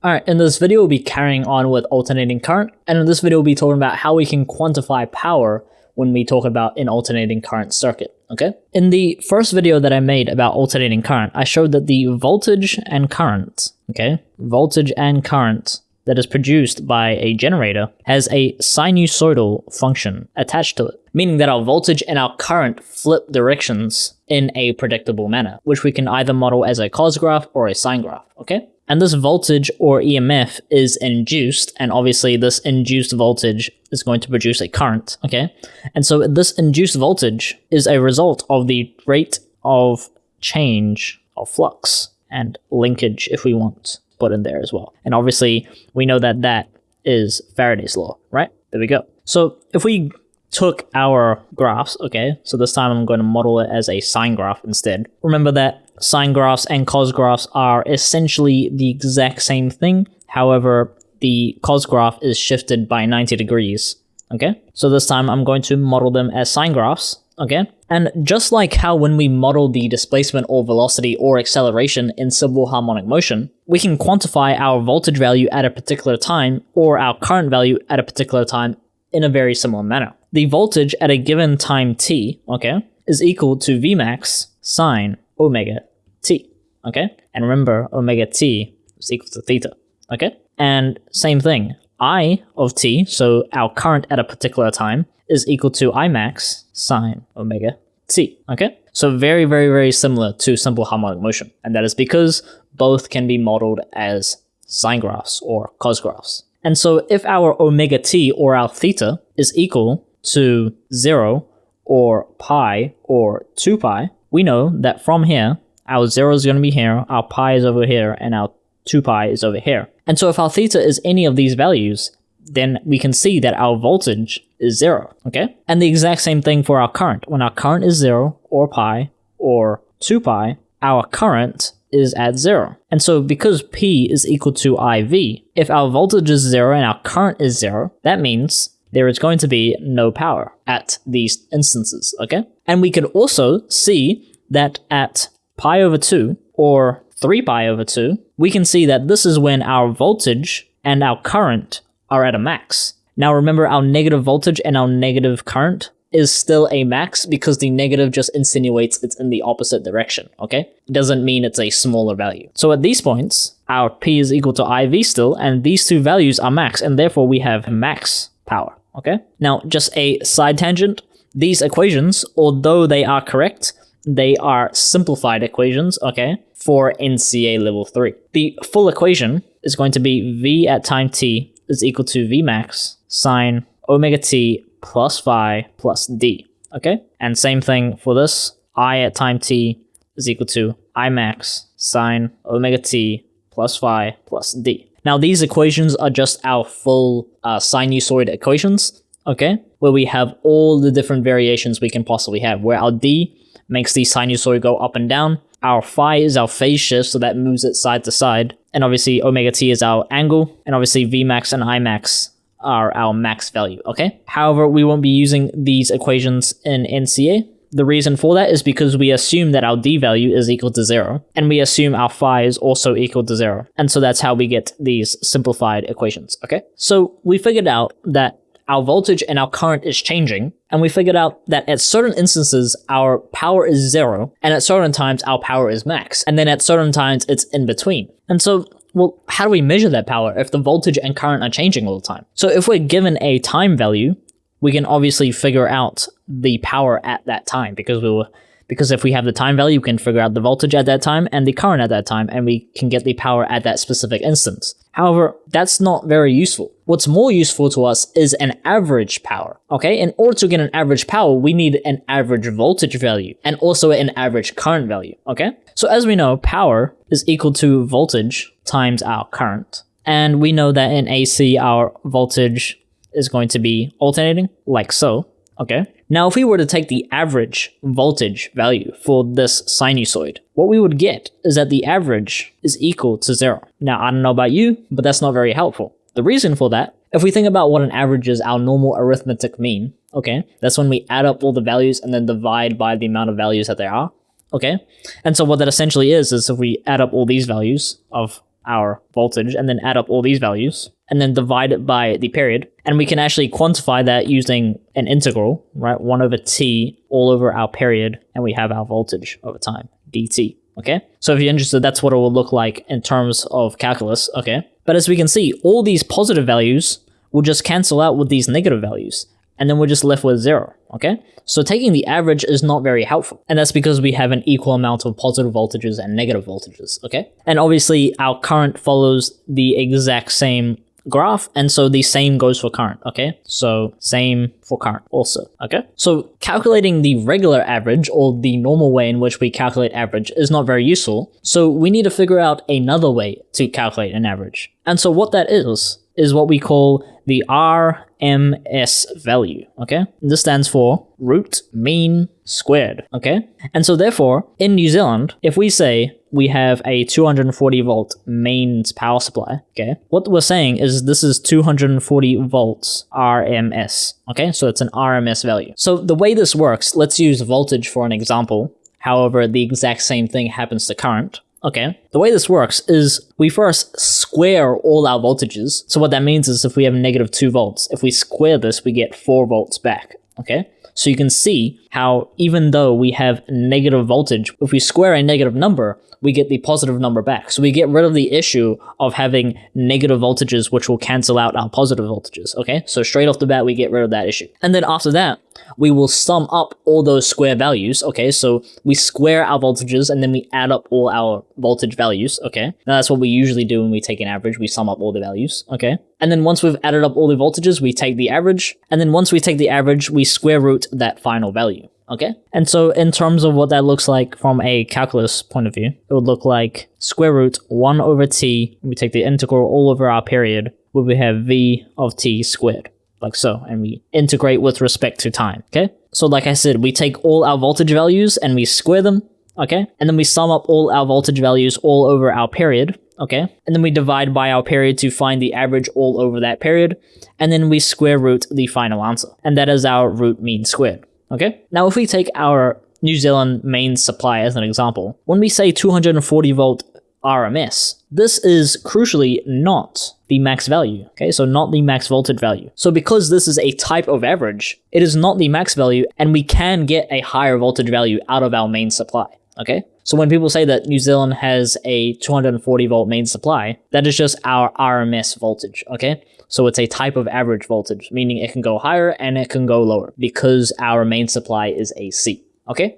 Alright, in this video we'll be carrying on with alternating current, and in this video we'll be talking about how we can quantify power when we talk about an alternating current circuit, okay? In the first video that I made about alternating current, I showed that the voltage and current, okay? Voltage and current that is produced by a generator has a sinusoidal function attached to it, meaning that our voltage and our current flip directions in a predictable manner, which we can either model as a cos graph or a sine graph, okay? And this voltage or EMF is induced, and obviously this induced voltage is going to produce a current, okay? And so this induced voltage is a result of the rate of change of flux and linkage, if we want, put in there as well. And obviously we know that that is Faraday's law, right? There we go. So if we took our graphs, okay, so this time I'm going to model it as a sine graph instead. Remember that sine graphs and cos graphs are essentially the exact same thing. However, the cos graph is shifted by 90 degrees, okay? So this time I'm going to model them as sine graphs, okay? And just like how when we model the displacement or velocity or acceleration in simple harmonic motion, we can quantify our voltage value at a particular time or our current value at a particular time in a very similar manner. The voltage at a given time t, okay, is equal to Vmax sine omega t, okay? And remember, omega t is equal to theta, okay? And same thing, I of t, so our current at a particular time, is equal to Imax sine omega t, okay? So very, very, very similar to simple harmonic motion. And that is because both can be modeled as sine graphs or cos graphs. And so if our omega t or our theta is equal to 0 or pi or 2 pi, we know that from here, our 0 is going to be here, our pi is over here, and our 2 pi is over here. And so if our theta is any of these values, then we can see that our voltage is 0, okay? And the exact same thing for our current. When our current is 0 or pi or 2 pi, our current is at 0. And so because P is equal to IV, if our voltage is 0 and our current is 0, that means there is going to be no power at these instances, okay? And we could also see that at pi over 2 or 3 pi over 2, we can see that this is when our voltage and our current are at a max. Now remember, our negative voltage and our negative current is still a max because the negative just insinuates it's in the opposite direction, okay? It doesn't mean it's a smaller value. So at these points, our P is equal to IV still, and these two values are max, and therefore we have max power, okay? Now, just a side tangent, these equations, although they are correct, they are simplified equations, okay, for NCEA level 3. The full equation is going to be V at time t is equal to Vmax sine omega t plus phi plus d, okay? And same thing for this, I at time t is equal to Imax sine omega t plus phi plus d. Now these equations are just our full sinusoid equations, okay? Where we have all the different variations we can possibly have, where our d makes the sinusoid go up and down, our phi is our phase shift, so that moves it side to side, and obviously omega t is our angle, and obviously Vmax and Imax are our max value, okay? However, we won't be using these equations in NCEA. The reason for that is because we assume that our d value is equal to 0, and we assume our phi is also equal to 0, and so that's how we get these simplified equations, okay? So we figured out that our voltage and our current is changing, and we figured out that at certain instances, our power is 0, and at certain times, our power is max, and then at certain times, it's in between. And so, well, how do we measure that power if the voltage and current are changing all the time? So if we're given a time value, we can obviously figure out the power at that time, because if we have the time value, we can figure out the voltage at that time and the current at that time, and we can get the power at that specific instance. However, that's not very useful. What's more useful to us is an average power, okay? In order to get an average power, we need an average voltage value and also an average current value, okay? So as we know, power is equal to voltage times our current. And we know that in AC, our voltage is going to be alternating, like so, okay? Now, if we were to take the average voltage value for this sinusoid, what we would get is that the average is equal to 0. Now, I don't know about you, but that's not very helpful. The reason for that, if we think about what an average is, our normal arithmetic mean, okay? That's when we add up all the values and then divide by the amount of values that there are, okay? And so what that essentially is if we add up all these values of our voltage and then add up all these values and then divide it by the period. And we can actually quantify that using an integral, right? 1 over t all over our period, and we have our voltage over time, dt, okay? So if you're interested, that's what it will look like in terms of calculus, okay? But as we can see, all these positive values will just cancel out with these negative values, and then we're just left with 0, okay? So taking the average is not very helpful, and that's because we have an equal amount of positive voltages and negative voltages, okay? And obviously, our current follows the exact same graph, and so the same goes for current, okay? So same for current also, okay? So calculating the regular average, or the normal way in which we calculate average, is not very useful, so we need to figure out another way to calculate an average. And so what that is what we call the RMS value, okay? This stands for root mean squared, okay? And so therefore, in New Zealand, if we say we have a 240 volt mains power supply, okay? What we're saying is this is 240 volts RMS, okay? So it's an RMS value. So the way this works, let's use voltage for an example. However, the exact same thing happens to current. Okay, the way this works is we first square all our voltages. So what that means is if we have negative 2 volts, if we square this, we get 4 volts back, okay? So you can see how even though we have negative voltage, if we square a negative number, we get the positive number back. So we get rid of the issue of having negative voltages, which will cancel out our positive voltages, okay? So straight off the bat, we get rid of that issue. And then after that, we will sum up all those square values, okay? So we square our voltages and then we add up all our voltage values, okay? Now that's what we usually do when we take an average. We sum up all the values, okay? And then once we've added up all the voltages, we take the average. And then once we take the average, we square root that final value, okay? And so in terms of what that looks like from a calculus point of view, it would look like square root 1 over t, we take the integral all over our period, where we have v of t squared, like so, and we integrate with respect to time, okay? So like I said, we take all our voltage values and we square them, okay? And then we sum up all our voltage values all over our period, okay? And then we divide by our period to find the average all over that period, and then we square root the final answer, and that is our root mean squared, okay? Now if we take our New Zealand mains supply as an example, when we say 240 volt RMS, this is crucially not the max value, okay? So not the max voltage value. So because this is a type of average, it is not the max value, and we can get a higher voltage value out of our main supply, okay? So when people say that New Zealand has a 240 volt main supply, that is just our RMS voltage, okay? So it's a type of average voltage, meaning it can go higher and it can go lower because our main supply is AC, okay?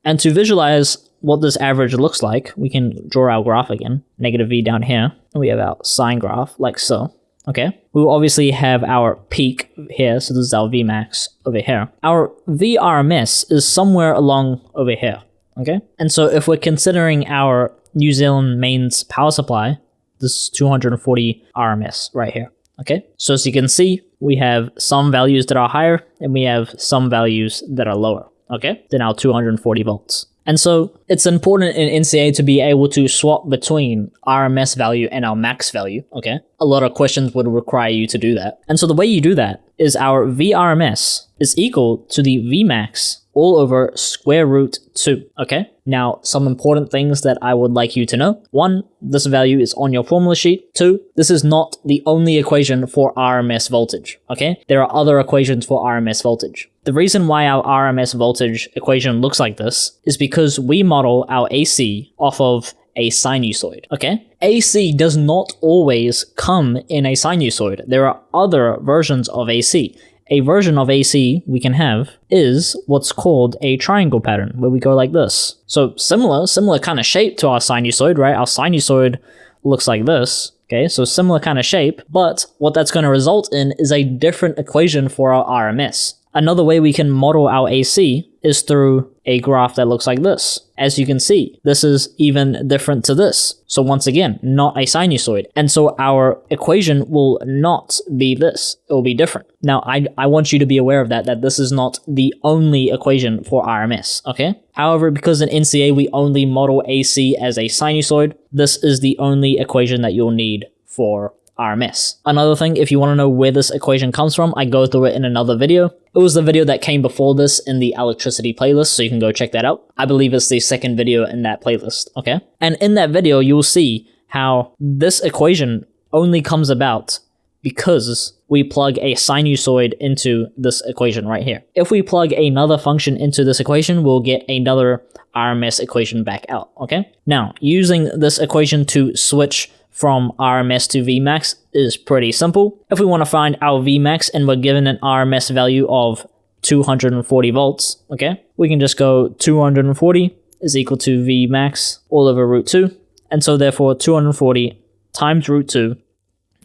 And to visualize what this average looks like, we can draw our graph again, negative V down here, and we have our sine graph, like so, okay? We will obviously have our peak here, so this is our Vmax over here. Our VRMS is somewhere along over here, okay? And so if we're considering our New Zealand mains power supply, this is 240 RMS right here, okay? So as you can see, we have some values that are higher, and we have some values that are lower, okay, than our 240 volts. And so it's important in NCEA to be able to swap between RMS value and our max value, okay? A lot of questions would require you to do that. And so the way you do that is our VRMS is equal to the Vmax all over square root 2, okay? Now, some important things that I would like you to know. 1, this value is on your formula sheet. 2, this is not the only equation for RMS voltage, okay? There are other equations for RMS voltage. The reason why our RMS voltage equation looks like this is because we model our AC off of a sinusoid, okay? AC does not always come in a sinusoid. There are other versions of AC. A version of AC we can have is what's called a triangle pattern, where we go like this. So similar kind of shape to our sinusoid, right? Our sinusoid looks like this, okay? So similar kind of shape, but what that's going to result in is a different equation for our RMS. Another way we can model our AC is through a graph that looks like this. As you can see, this is even different to this. So once again, not a sinusoid. And so our equation will not be this. It will be different. Now, I want you to be aware of that this is not the only equation for RMS, okay? However, because in NCEA we only model AC as a sinusoid, this is the only equation that you'll need for RMS. Another thing, if you want to know where this equation comes from, I go through it in another video. It was the video that came before this in the electricity playlist, so you can go check that out. I believe it's the second video in that playlist, okay? And in that video, you'll see how this equation only comes about because we plug a sinusoid into this equation right here. If we plug another function into this equation, we'll get another RMS equation back out, okay? Now, using this equation to switch from RMS to Vmax is pretty simple. If we want to find our Vmax and we're given an RMS value of 240 volts, okay? We can just go 240 is equal to Vmax all over root 2. And so therefore 240 times root 2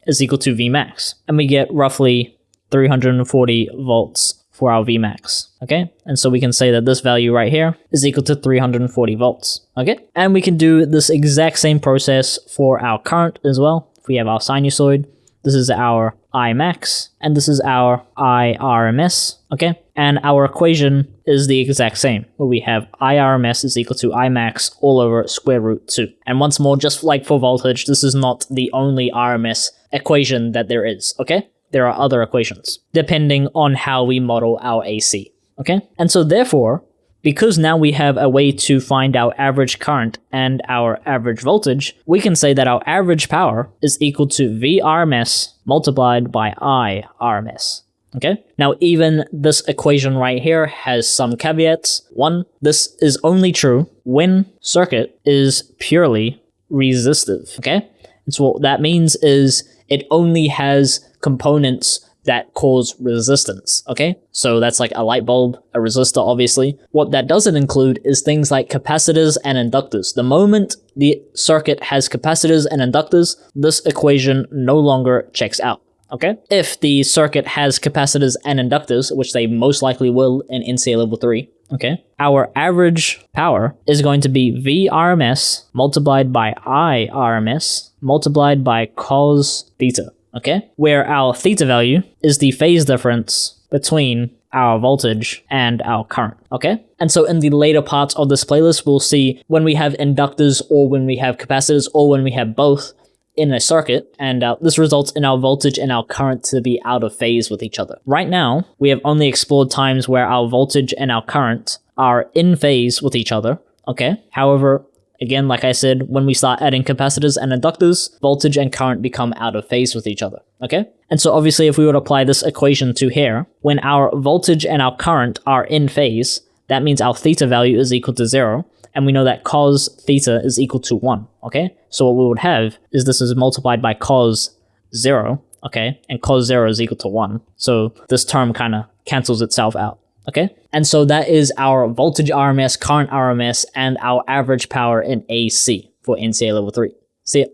is equal to Vmax. And we get roughly 340 volts for our Vmax, okay? And so we can say that this value right here is equal to 340 volts, okay? And we can do this exact same process for our current as well. If we have our sinusoid, this is our Imax, and this is our IRMS, okay? And our equation is the exact same, where we have IRMS is equal to Imax all over square root 2. And once more, just like for voltage, this is not the only RMS equation that there is, okay? There are other equations, depending on how we model our AC, okay? And so therefore, because now we have a way to find our average current and our average voltage, we can say that our average power is equal to VRMS multiplied by IRMS. Okay? Now, even this equation right here has some caveats. One, this is only true when circuit is purely resistive. Okay? And so what that means is it only has components that cause resistance, okay? So that's like a light bulb, a resistor, obviously. What that doesn't include is things like capacitors and inductors. The moment the circuit has capacitors and inductors, this equation no longer checks out, okay? If the circuit has capacitors and inductors, which they most likely will in NCEA level 3, okay, our average power is going to be VRMS multiplied by IRMS multiplied by cos theta. Okay, where our theta value is the phase difference between our voltage and our current, okay? And so in the later parts of this playlist, we'll see when we have inductors or when we have capacitors or when we have both in a circuit, and this results in our voltage and our current to be out of phase with each other. Right now, we have only explored times where our voltage and our current are in phase with each other, okay? However, again, like I said, when we start adding capacitors and inductors, voltage and current become out of phase with each other, okay? And so obviously if we would apply this equation to here, when our voltage and our current are in phase, that means our theta value is equal to 0, and we know that cos theta is equal to 1, okay? So what we would have is this is multiplied by cos 0, okay? And cos 0 is equal to 1, so this term kind of cancels itself out. Okay, and so that is our voltage RMS, current RMS, and our average power in AC for NCEA level 3. See ya.